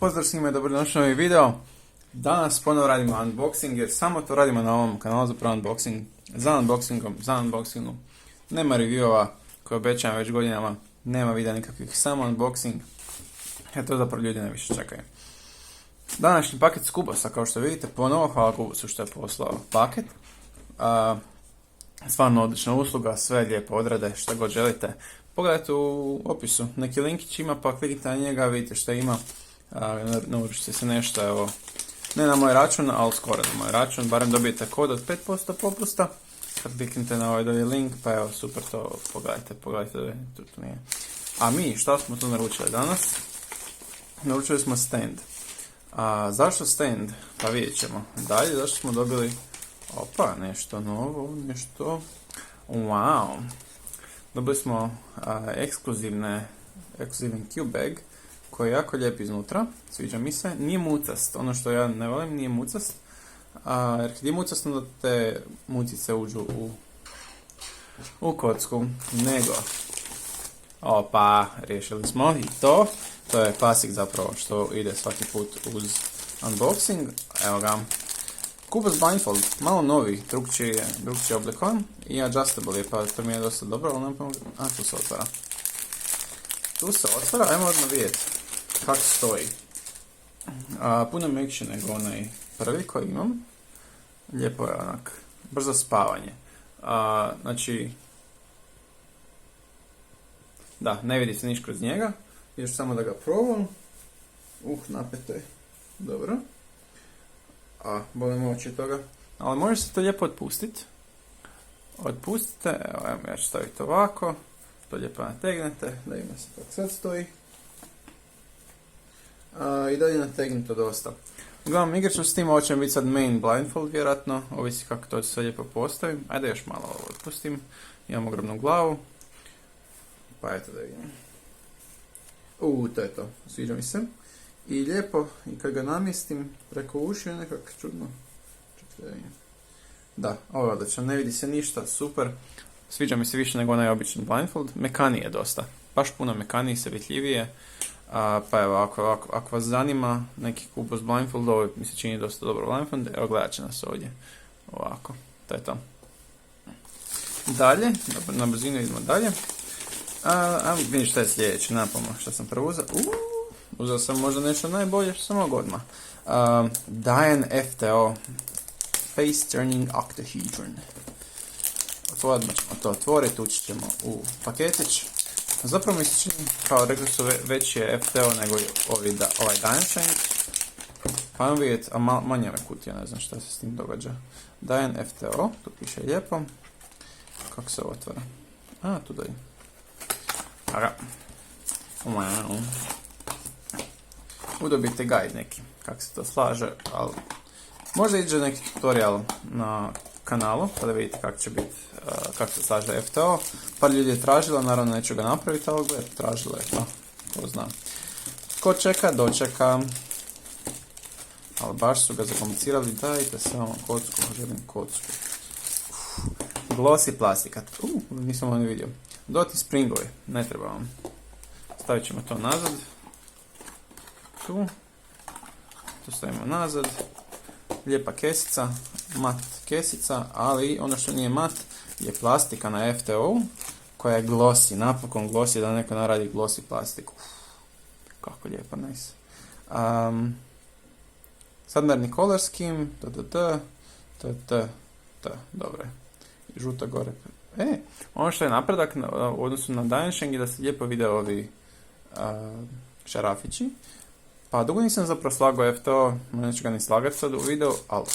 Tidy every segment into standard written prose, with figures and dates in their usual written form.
Pozdrav svima i dobrodošli u novi video. Danas ponovo radimo unboxing jer samo to radimo na ovom kanalu za unboxing. Za unboxingom. Nema reviewova koje obećavam već godinama. Nema videa nikakvih, samo unboxing. Jer to zapravo ljudi najviše čekaju. Današnji paket s Kubosa, kao što vidite, ponovo hvala Kubosu što je poslao paket. Stvarno odlična usluga, sve lijepo odrade, šta god želite. Pogledajte u opisu, neki linkić ima pa kliknite na njega, vidite šta ima. Naučite se nešto, evo, ne na moj račun, ali skoro na moj račun, barem dobijete kod od 5% popusta. Kad kliknite na ovaj dolje link, pa evo, super, to pogledajte, tu nije. A mi, šta smo tu naručili danas? Naručili smo stand. Zašto stand? Pa vidjet ćemo. Dalje, zašto smo dobili, nešto novo, nešto, wow. Dobili smo ekskluzivni Q-bag, koji je jako lijep iznutra, sviđa mi se, nije mucast, ono što ja ne volim nije mucast, jer kad je mucast onda te mucice uđu u kocku, nego, riješili smo i to je klasik zapravo što ide svaki put uz unboxing, evo ga, Kubos Blindfold, malo novi, drugčije oblikovan i adjustable je, pa to mi je dosta dobro, ali tu se otvara. Tu se otvara, ajmo odmah vidjeti kako stoji. Puno mekši nego onaj prvi koji imam. Lijepo je onak, brzo spavanje. Znači, da, ne vidi se niš kroz njega. Još samo da ga probam. Napeto je. Dobro. Bolim oči toga. Ali može se to lijepo otpustiti. Otpustite, evo ja ću staviti ovako. To lijepo nategnete, da ima se kako sad stoji. I dalje nategnuto dosta. Uglavnom, igrat ću s tim, ovo će biti sad main blindfold vjerojatno, ovisi kako to sve lijepo postavim. Ajde još malo ovo otpustim, imam ogromnu glavu. Pa eto da vidim. To je to, sviđa mi se. I lijepo, i kad ga namjestim preko ušiju, nekako čudno. Čekaj da vidim. Da, ovo je odlično, ne vidi se ništa, super. Sviđa mi se više nego onaj obični blindfold. Mekanije dosta. Baš puno mekanije, savjetljivije. Pa evo, ako vas zanima neki Kubos blindfold, ovo mi se čini dosta dobro blindfold. Evo, gledat će nas ovdje. Ovako, to je to. Dalje, na brzinu idemo dalje. Vidim šta je sljedeće, napomno što sam prvo uzeo. Uzeo sam možda nešto najbolje što sam mogu odmah. Diane FTO Face Turning Octahedron. Odmah ćemo to otvoriti, ući ćemo u paketić. Zapravo mi se čini, kao rekli su, veći je FTO nego ovaj Diane. Pa vam vidjeti, a manje ove kutije, ne znam šta se s tim događa. Diane FTO, tu piše lijepo. Kako se ovo otvara? Tu da je. Wow. Udobite guide neki, kako se to slaže, ali možda iđe neki tutorial na kanalu, pa da vidite kako će biti, kako se slaže FTO. Par ljudi je tražila, naravno neću ga napraviti, ali gled, tražila je to, ko zna. Ko čeka, dočeka. Ali baš su ga zakomplicirali, dajte samo kocku, želim kocku. Glossy plastika, nisam ovo ne vidio. Doti springovi, ne treba vam. Stavit ćemo to nazad. Tu stavimo nazad. Lijepa kesica, mat kesica, ali ono što nije mat je plastika na FTO koja je glossy, napokon glossy, da neko naradi glossy plastiku. Kako lijepo, nice. Standardni color scheme, dobro je. Žuta gore. Ono što je napredak u odnosu na Dainsheng je da se lijepo vide ovi šarafići. Pa dugo nisam zapravo slagao FTO, neću ga ni slagati sad u videu, ali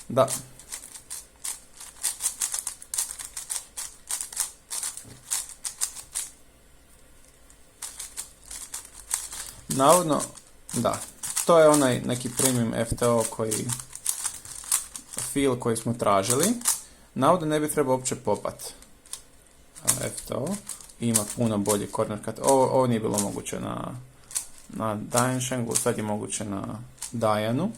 da. Navodno, da, to je onaj neki premium FTO feel koji smo tražili. Navodno ne bi trebao uopće popat FTO, ima puno bolji corner cut, ovo nije bilo moguće na Dainsheng, sad je moguće na Dianu.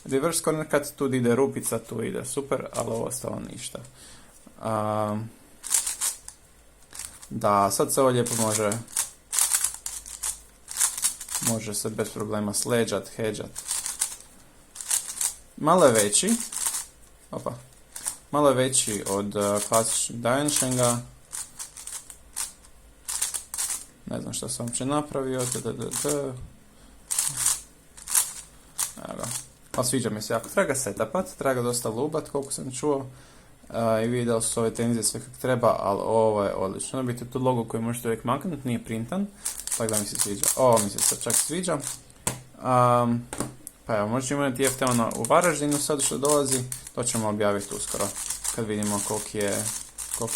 Reverse corner cut, tu ide rupica, tu ide super, ali ovo ostalo ništa. Da, sad se ovo lijepo može može se bez problema sleđat, hedžat. Malo je veći, malo je veći od klasičnog Dainshanga. Ne znam što sam uopće napravio. Evo ga. Ali sviđa mi se jako. Treba ga setapat, treba ga dosta lubat, koliko sam čuo. I vidio su ove tenzije sve kako treba, ali ovo je odlično. Biti tu logo koji možete uvijek maknuti, nije printan. Tako da mi se sviđa. Ovo mi se sad čak sviđa. Pa evo, možete imati TFT u Varaždinu sad što dolazi. To ćemo objaviti uskoro. Kad vidimo koliki je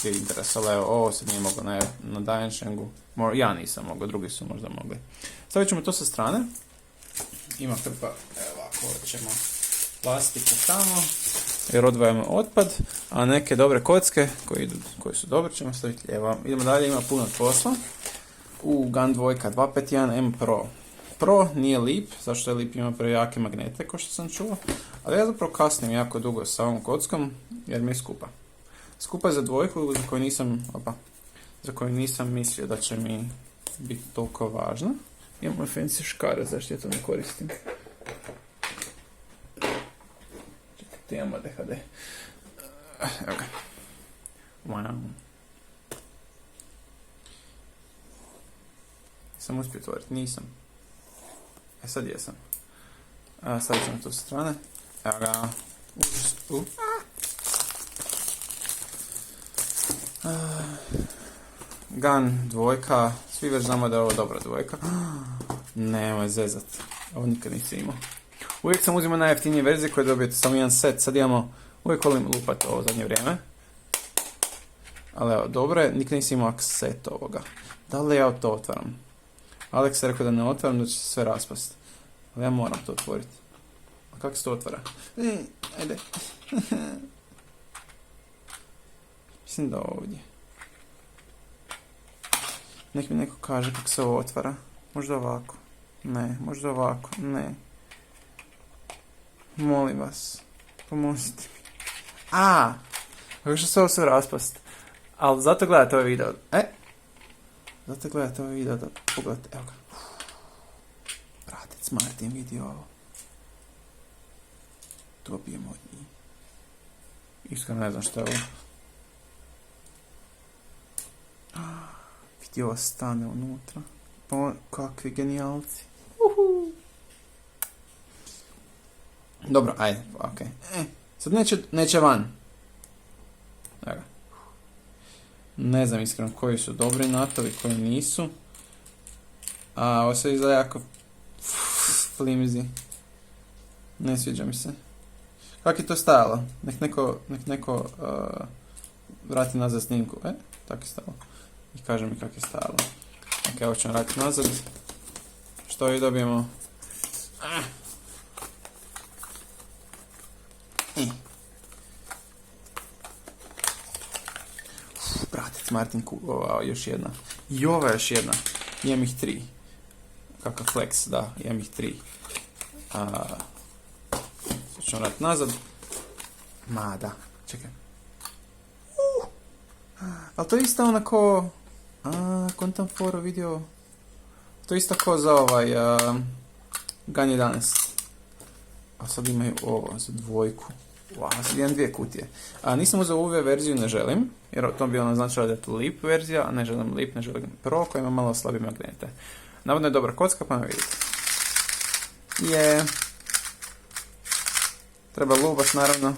interes. Ali evo, ovo se nije moglo na Dainshangu. Ja nisam mogao, drugi su možda mogli. Stavit ćemo to sa strane. Ima hrpa, evo ovako ćemo plastiku tamo. Jer odvajamo otpad. A neke dobre kocke koji su dobre ćemo staviti lijevo. Idemo dalje, ima puno posla. GAN 2 251M Pro. Pro nije lip, zašto je lip ima prejake magnete, kao što sam čuo. Ali ja zapravo kasnim jako dugo sa ovom kockom, jer mi je skupa. Skupa za dvojku, za koju nisam mislio da će mi biti toliko važna. Imamo fancy škare, zašto ja to ne koristim. Čekajte, imamo DHD. Evo ga. Wow. Sam uspio otvoriti, nisam. Sad jesam. Stavit ćemo to sa strane. Evo ga. GAN 2, svi već znamo da je ovo dobra dvojka. Nemoj zezat. Ovo nikad nisi imao. Uvijek sam uzimao najjeftinije verzije koje dobijete samo jedan set. Sad imamo, uvijek volim lupat ovo zadnje vrijeme. Ali evo, dobro je, nikad nisi imao set ovoga. Da li ja to otvaram? Alex je rekao da ne otvaram, da će se sve raspast. Ali ja moram to otvoriti. A kako se to otvara? Ajde. Mislim da ovdje. Nek mi neko kaže kako se ovo otvara. Možda ovako. Ne, možda ovako. Ne. Molim vas. Pomozite mi. Kako će se ovo sve raspast? Ali zato gledajte ovaj video. Zato gledajte ovaj video da pogledajte. Evo ga. Bratec Martin vidio ovo. Dobijemo od njih. Iskreno ne znam što je ovo. Vidio stane unutra. Pa kakvi genijalci. Dobro, ajde, okej. Sad neće van. Evo ga. Ne znam iskreno koji su dobri natovi, koji nisu. Ovo se izgleda jako flimsy. Ne sviđa mi se. Kako je to stajalo? Nek neko vrati nazad snimku. Tako je stajalo. I kaže mi kako je stajalo. Ok, ovo ćemo vratiti nazad. Što i dobijemo? Bratec Martin, još jedna. I ova još jedna. Imam ih 3. Kakav flex, da, imam ih 3. Sad ćemo vratiti nazad. Da, čekaj. Ali to je isto onako... Kontam foro video. To je isto kao za ovaj... GAN 11. A sad imaju ovo za dvojku. Sad imam 2 kutije. Nisam uzeo UV verziju, ne želim. Jer to bi ono značilo da je to lip verzija, a ne želim lip, ne želim pro, koja ima malo slabije magnete. Navodno je dobra kocka, pa ne vidite. Treba lubat, naravno.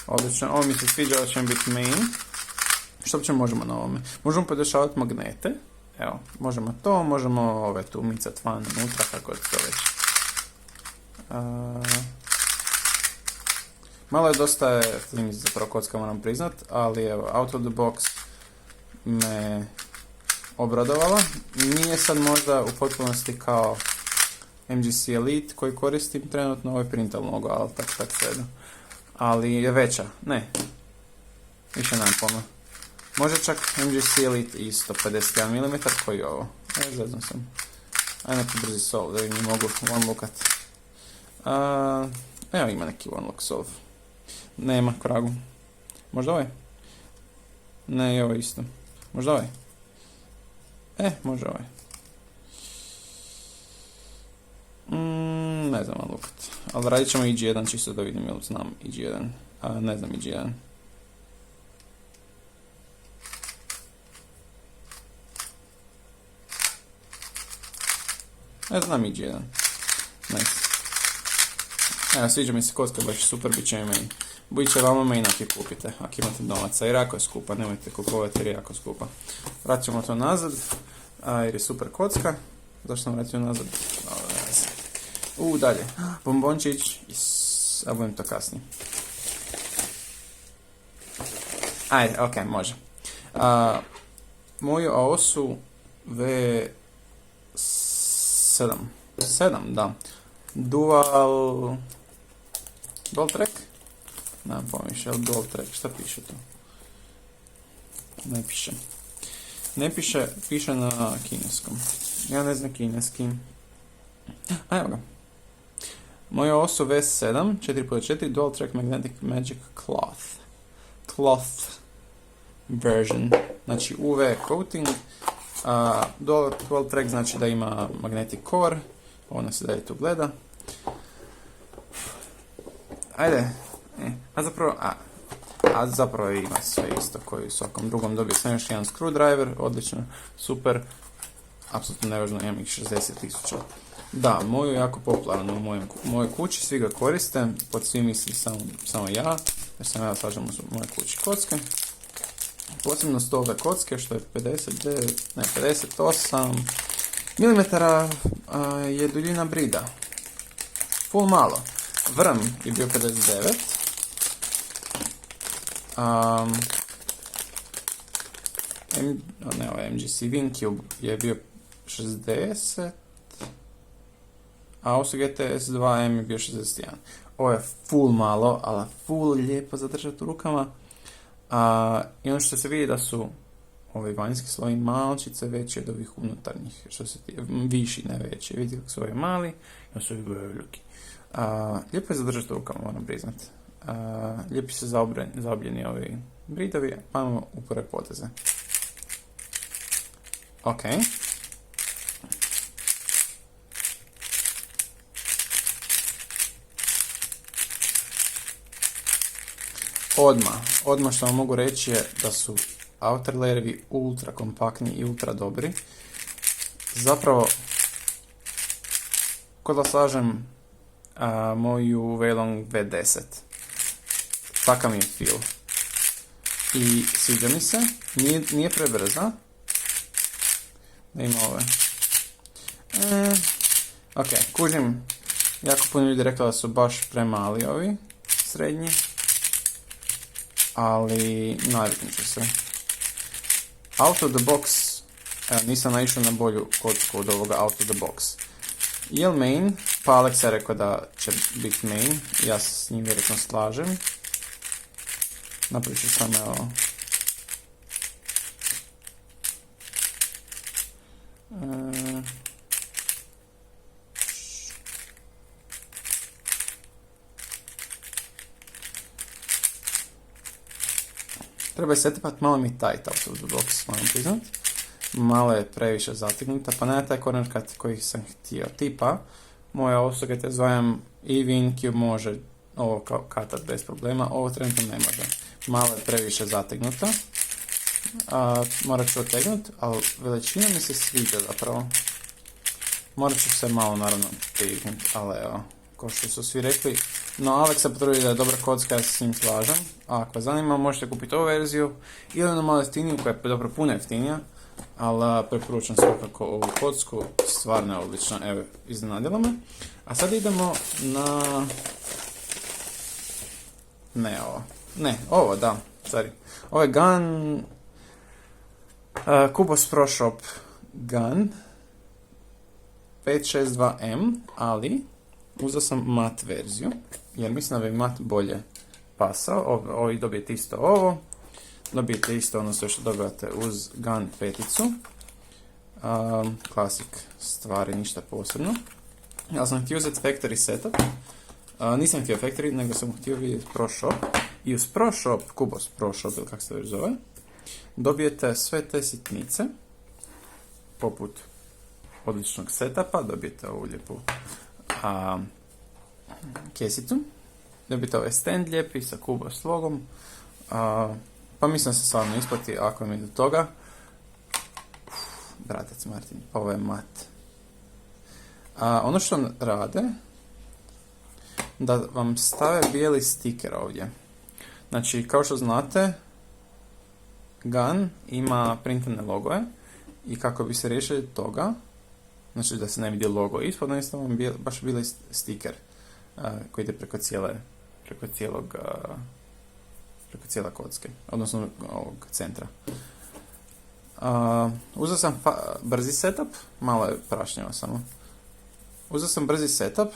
Odlično, ovo mi se sviđa, ovo će biti main. Što uopće možemo na ovome? Možemo podešavati magnete. Evo, možemo to, možemo ove tu micat van unutra, kako je to već. Malo je dosta flimsy zapravo kocka, moram priznat, ali evo, out of the box me obradovala. Nije sad možda u potpunosti kao MGC Elite koji koristim trenutno, ovo je printal logo, ali tako svejedno. ali je veća. Ne. Više nemam pojma. Može čak MGC Elite isto, 51 mm, koji je ovo. Zeznam sam. Ajde neki brzi solve, da im mogu one lookat. Evo ima neki one look solve. Nema kragu. Možda ovaj? Ne, i ovo isto. Možda ovaj? Može ovaj. Ne znam one lookat. Ali radit ćemo EG1 čisto da vidim ili znam EG1. Ne znam EG1. Znam EG1. Nice. Evo, sviđa mi se kocka, baš super, bit će mi main. Bit će vama main ako je kupite, ako imate novaca, jer jako je skupa, nemojte kupovati jer je jako skupa. Vraćamo to nazad, jer je super kocka. Zašto sam vratio nazad? Dalje. Bombončić, a budem to kasnije. Ajde, ok, može. Moju ovo su V7, da. Dual track? Nemam pomišlja, ali dual track, šta piše tu? Ne piše. Ne piše, piše na kineskom. Ja ne znam kineski. Evo ga. Moje ovo su V7, 4x4, dual track magnetic magic cloth version. Znači UV coating. Dual track znači da ima magnetic core. Ovo se dalje tu gleda. Ajde. A zapravo ima sve isto koji u svakom drugom. Dobio sam još jedan screwdriver. Odlično. Super. Apsolutno nevažno, imam ih 60.000. Da, moju jako popularno u mojoj kući. Svi ga koriste. Pod svi misli samo ja. Jer sam ja slažem u mojoj kući kocke. Posebno s ove kocke što je 58 mm je duljina brida. Full malo. Vrm je bio 59. MGC Wincube je bio 60. A ovo su GTS 2M je bio 61. Ovo je full malo, ali full lijepo zadržati u rukama. I ono što se vidi da su ovi vanjski sloji malčice veći od ovih unutarnjih, viši, ne veći. Vidite kako su ovi mali, i su ovi veliki. Lijepo je zadržati u rukama, moram priznat. Lijepi su zaobljeni ovi bridovi, pa imamo upore poteze. Ok. Odmah što vam mogu reći je da su outer layerovi ultra kompaktni i ultra dobri. Zapravo, kod da slažem moju Weilong V10. Takav mi je feel. I sviđa mi se, nije prebrza. Da ima ove. Ok, kužim, jako puno ljudi rekla da su baš premali ovi, srednji. Ali naviknut ću se. Out of the box, nisam naišao na bolju kocku od ovoga out of the box. Jel main? Pa Alex je rekao da će biti main, ja se s njim vjerojatno slažem. Napravit ću samo evo. Treba je setipat, malo mi tight out of the box, moram priznat. Malo je previše zatignuta, pa ne taj corner cut koji sam htio. Tipa, moja osoga te zovem i Wincube može ovo katat bez problema, ovo trenutno ne može. Malo je previše zategnuta. Morat ću otegnut, ali veličina mi se sviđa zapravo. Morat ću se malo naravno priviknut, ali evo, ko što su svi rekli. No, Alexa potvrdi da je dobra kocka, ja se s njim slažem. A ako vas zanima, možete kupiti ovu verziju ili na malo jeftiniju, koja je dobro puno jeftinija. Ali preporučam svakako ovu kocku, stvarno je odlična, evo, iznenadila me. A sad idemo na... ovo, da, sorry. Ovo je Gun... Kubos Pro Shop Gun 562M, ali uzeo sam mat verziju, jer mislim da bi mat bolje pasao, ovi dobijete isto ovo, dobijete isto ono sve što dobijate uz GAN peticu, klasik stvari, ništa posebno. Ja sam htio uzeti factory setup, nisam htio factory, nego sam htio vidjeti ProShop, i uz ProShop, Kubos ProShop ili kako se već zove, dobijete sve te sitnice, poput odličnog setupa, dobijete ovu lijepu kesicu, dobijete ovaj stand lijepi sa Kubos logom, pa mislim da se stvarno isplati ako mi do toga. Bratec Martin, pa ovo je mat. Ono što rade, da vam stave bijeli stiker ovdje. Znači, kao što znate, GAN ima printane logoje i kako bi se riješili toga, znači da se ne vidi logo ispod, jednostavno vam baš bijeli stiker koji ide preko cijele kocke, odnosno ovog centra. Uzeo sam brzi setup, malo je prašnjava samo. Uzeo sam brzi setup,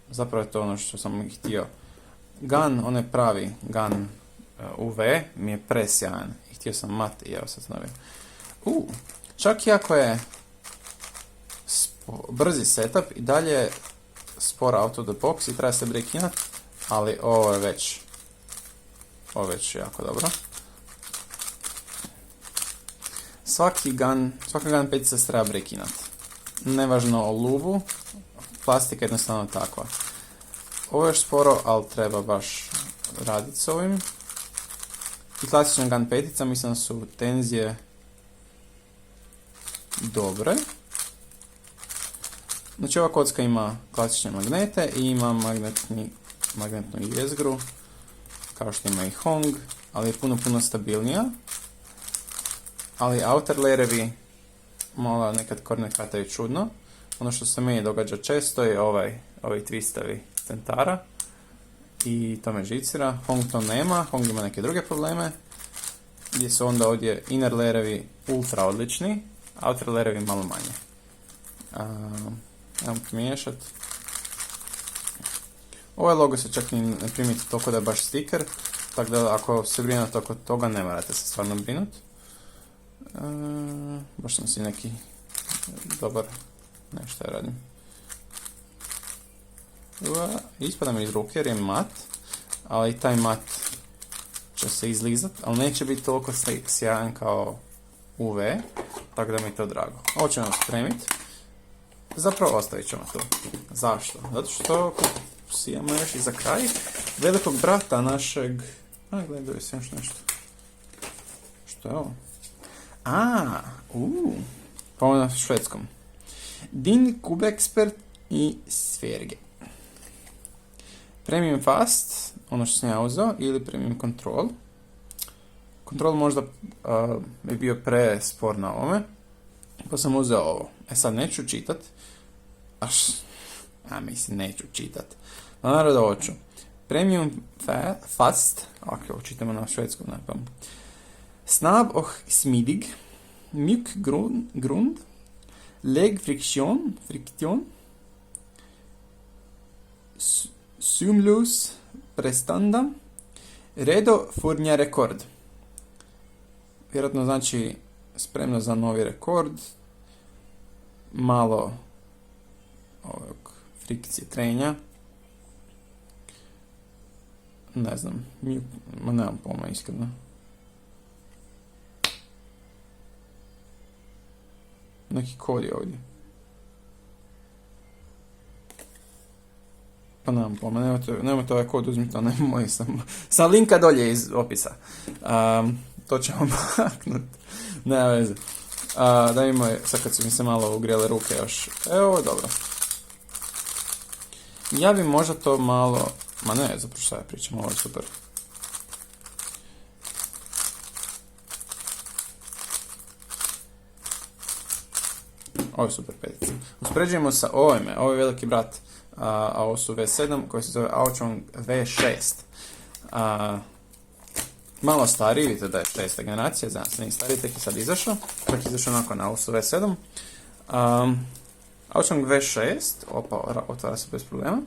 zapravo je to ono što sam htio. GAN, onaj pravi GAN UV mi je presjajan i htio sam mat i evo sad novi. Čak i ako je brzi setup i dalje spor out of the box i treba se breakinat, ali ovo je već jako dobro. Svaka GAN petica se treba breakinat. Nevažno o lubu, plastika je jednostavno takva. Ovo je još sporo, ali treba baš raditi s ovim. I klasična GAN petica, mislim da su tenzije dobre. Znači ova kocka ima klasične magnete i ima magnetnu jezgru, kao što ima i Hong, ali je puno stabilnija. Ali outer layerevi malo nekad korne hvataju čudno. Ono što se meni događa često je ovi twistovi centara i to me žicira. Hong to nema, Hong ima neke druge probleme, gdje su onda ovdje inner layerevi ultra odlični, outer layerevi malo manje. Ajmo pomiješat. Ovaj logo se čak i ne primiti toliko da je baš stiker, tako da ako se brinete oko toga ne morate se stvarno brinuti. Baš sam si neki dobar, nešto ja radim. Ispada mi iz ruke jer je mat, ali taj mat će se izlizat, ali neće biti toliko sjajan kao UV, tako da mi je to drago. Ovo ćemo spremiti. Zapravo ostavit ćemo to. Zašto? Zato što si imamo još i za kraj velikog brata našeg... gledaju se još nešto. Što je ovo? Pa ovo na švedskom. Din Kubexpert i Sverige. Premium Fast, ono što sam ja uzeo, ili Premium Control. Control možda je bio prespor na ovome, pa sam uzeo ovo. Sad neću čitat. Neću čitat. Naravno da hoću. Premium Fast, ovo čitamo na švedskom napam. Snabb och smidig, mjuk grund, lägg friktion, sömlös prestanda, redo för nya rekord. Vjerojatno znači spremno za novi rekord, malo ovog frikcije trenja, ne znam, nemam pojma iskreno. Neki kod je ovdje. Pa nemam pojma, nemojte ovaj kod uzmite, ne moj sam. Sa linka dolje iz opisa. To ćemo maknuti. Nema veze. Da imamo, sad kad su mi se malo ugrijele ruke još. Evo, dobro. Ja bi možda to malo... zapravo šta ja pričam, ovo je super. Ovo je super petica. Uspoređujemo sa ovime, ovo je veliki brat, a ovo su V7 koji se zove Auchong V6. Malo stariji, vidite da je 6. generacija, znam se nije stariji, tek je sad izašao, tek je izašao nakon, ovo su V7. Auchong V6, otvara se bez problema.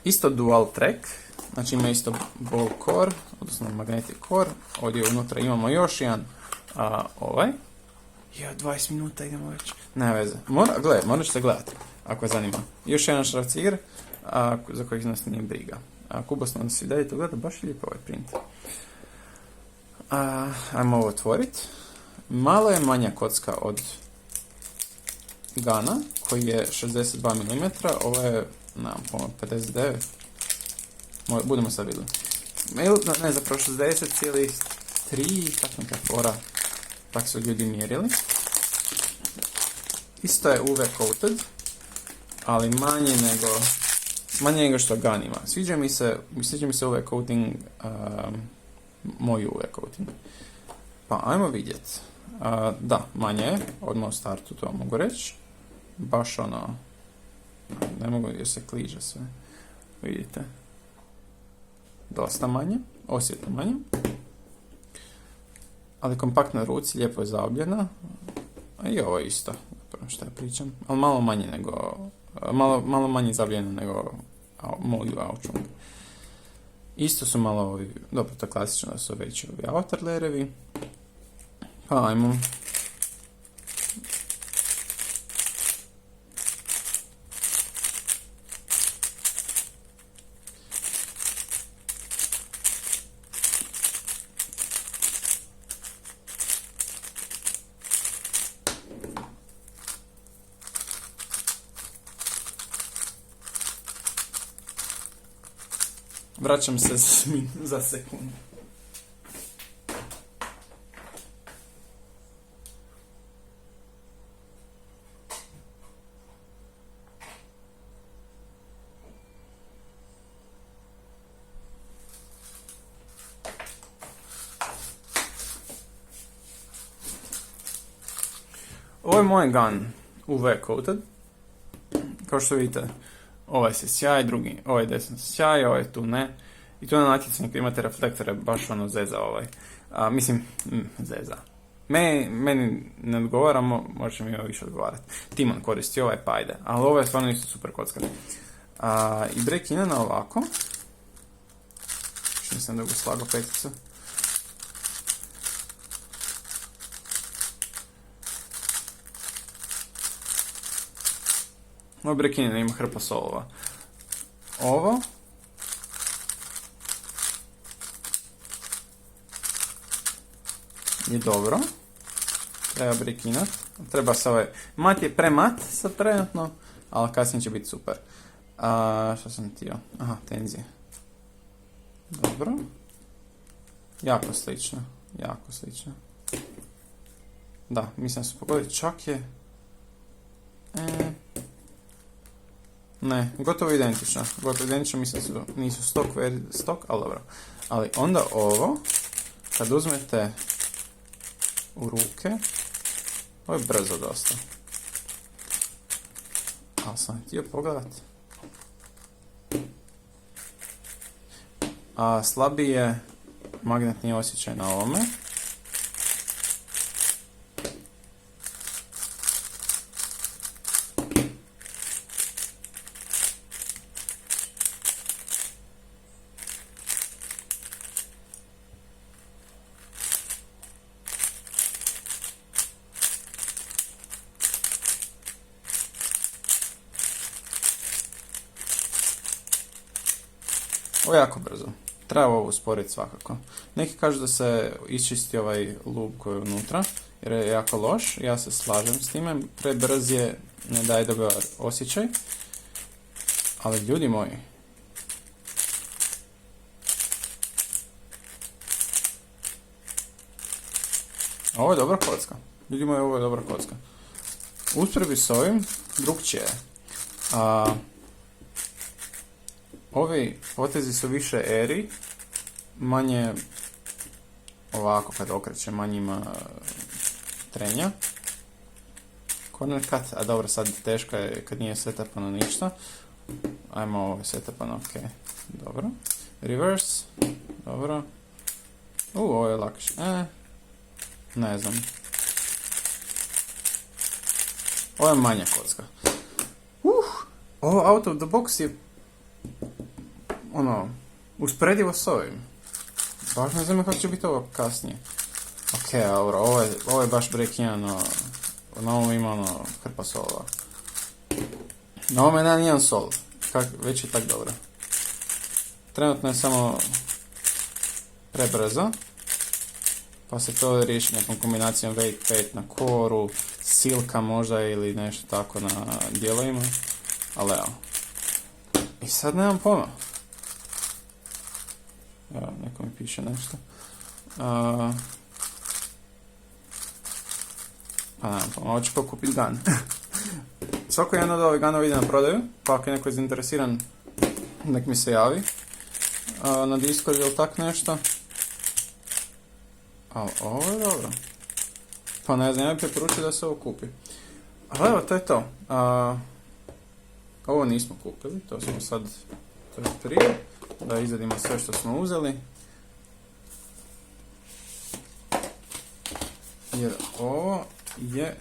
Isto dual track, znači ima isto ball core, odnosno magnetic core. Ovdje unutra imamo još jedan ovaj. 20 minuta idemo već. Ne veze. Moraš se gledati, ako je zanima. Još jedan šrafcir, za kojih nas nije briga. Kubosno da si dalje to gleda, baš je lijepo ovaj print. Ajmo ovo otvoriti. Malo je manja kocka od Gana, koji je 62 mm, ovo je, po 59. Budemo sad vidjeli. Ne, zapravo 60,3, tak neka fora, tak su ljudi mjerili. Isto je UV coated, ali manje nego što Gun ima. Sviđa mi se UV coating, moj UV coating. Pa ajmo vidjeti. Da, manje je, odmah u startu to mogu reći. Baš ono, ne mogu jer se kliže sve. Vidite. Dosta manje, osjetno manje. Ali kompaktna na ruci, lijepo je zaobljena. I ovo isto, što ja pričam. Ali malo manje nego, malo manje zaobljeno nego moj Auchung. Isto su malo ovi, dobro to je klasično da su veći ovi outer layerevi. Pa ajmo. Vraćam se za sekundu. Ovo je moj Gun UV coated. Kao što vidite, ovaj se sjaj, ovaj desno se sjaj, ovaj tu ne. I tu na natjecanju kad imate reflektore, baš ono zeza ovaj. Zeza. Meni ne odgovara, možda mi ovo više odgovarati. Timon koristi ovaj, pa ajde. Ali ovo je stvarno isto super kocka. I break inena ovako. Što nisam dugo slagao peticu. Ovo break inena ima hrpa solova. Ovo. Je dobro. Treba breakinat. Treba se ovaj... Mat je premat sad trenutno, ali kasnije će biti super. Što sam htio? Aha, tenzije. Dobro. Jako slično. Jako slično. Da, mislim da su pogoditi. Čak je... Ne, gotovo identično. Gotovo identično, mislim da nisu stok, ali dobro. Ali onda ovo, kad uzmete u ruke, ovo je brzo dosta. Ali sam htio pogledati. Slabiji je magnetni osjećaj na ovome. Ovo je jako brzo. Treba ovo usporiti svakako. Neki kažu da se iščisti ovaj lub koji je unutra, jer je jako loš. Ja se slažem s time. Prebrz je, ne daje dobar osjećaj. Ali ljudi moji, ovo je dobra kocka. Ljudi moji, ovo je dobra kocka. Usporedbi s ovim, drugčije je. Ovi potezi su više eri, manje ovako kad okreće, manje ima trenja. Corner cut, a dobro sad teško je kad nije setupano ništa. Ajmo ovo je setupano, ok, dobro. Reverse, dobro. Ovo je lakše, ne znam. Ovo je manja kocka. Ovo out of the box je usporedivo s ovim. Baš ne znam kako će biti ovo kasnije. Ok, ovo je baš break 1, na ovom ima hrpa solova. Na ovom je jedan sol, već je tak dobro. Trenutno je samo prebrzo, pa se to riješi nekom kombinacijom weight 5 na koru, silka možda ili nešto tako na dijelovima, ali evo. I sad nemam pojma. Evo, neko mi piše nešto. Pa nemam pojma, hoću pokupiti gun. Svako jedan od ovih gunova ide na prodaju, pa ako je neko zainteresiran, nek mi se javi. Na Discord ili tak nešto. Ali ovo je dobro. Pa ne znam, ja bih preporučio da se ovo kupi. Ali evo, to je to. Ovo nismo kupili, to smo sad, to je prije, da izvedimo sve što smo uzeli. Jer ovo je,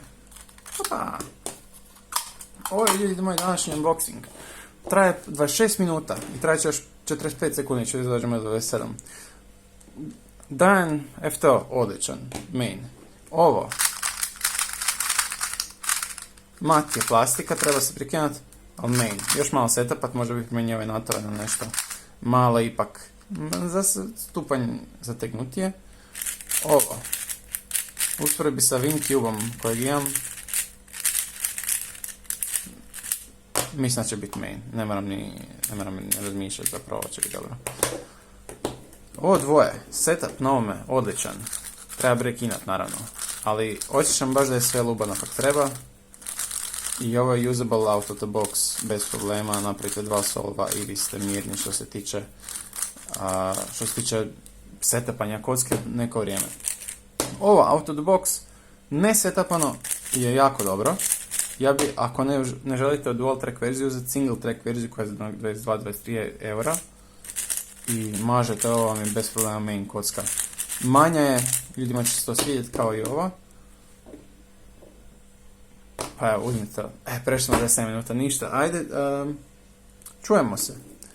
opa, ovo je ljudi moj današnji unboxing. Traje 26 minuta i traje će još 45 sekundi, će dođemo do 27. Dan FTO, odličan, main. Ovo, mat je plastika, treba se prekinuti, ali main. Još malo setupat, možda bih promijenio ove natove na nešto malo ipak za stupanj zategnutije. Ovo, usporedbi sa Wingcube-om kojeg imam, mislim da će biti main. Ne moram ni razmišljati, zapravo ovo će biti dobro. Ovo dvoje, setup na ovome, odličan. Treba breakinat naravno, ali osjećam baš da je sve lubano kako treba. I ovo je usable out of the box, bez problema, napravite 2 solva i vi ste mirni što se tiče setupanja kocke neko vrijeme. Ovo out of the box, ne setupano, je jako dobro. Ja bi, ako ne želite dual track verziju, uzeti single track verziju koja je za 22-23 eura. I mažete, ovo vam je bez problema main kocka. Manja je, ljudima će se to svidjeti kao i ova. Pa evo, uzmite. Prešli smo 10 minuta, ništa. Ajde,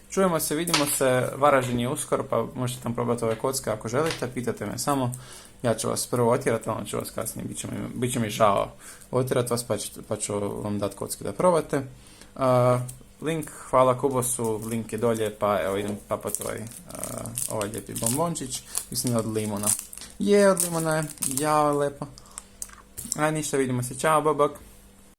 čujemo se, vidimo se. Varaždin je uskoro, pa možete tam probati ove kocke ako želite. Pitate me samo. Ja ću vas prvo otjerati, onda ću vas kasnije. Biće mi žao otjerati vas, pa ću vam dati kocke da probate. Link, hvala Kubosu, link je dolje, pa evo idem papati ovaj lijepi bombončić. Mislim da od limuna. Od limuna je, lepo. Aj ništa, vidimo se, čao, bok.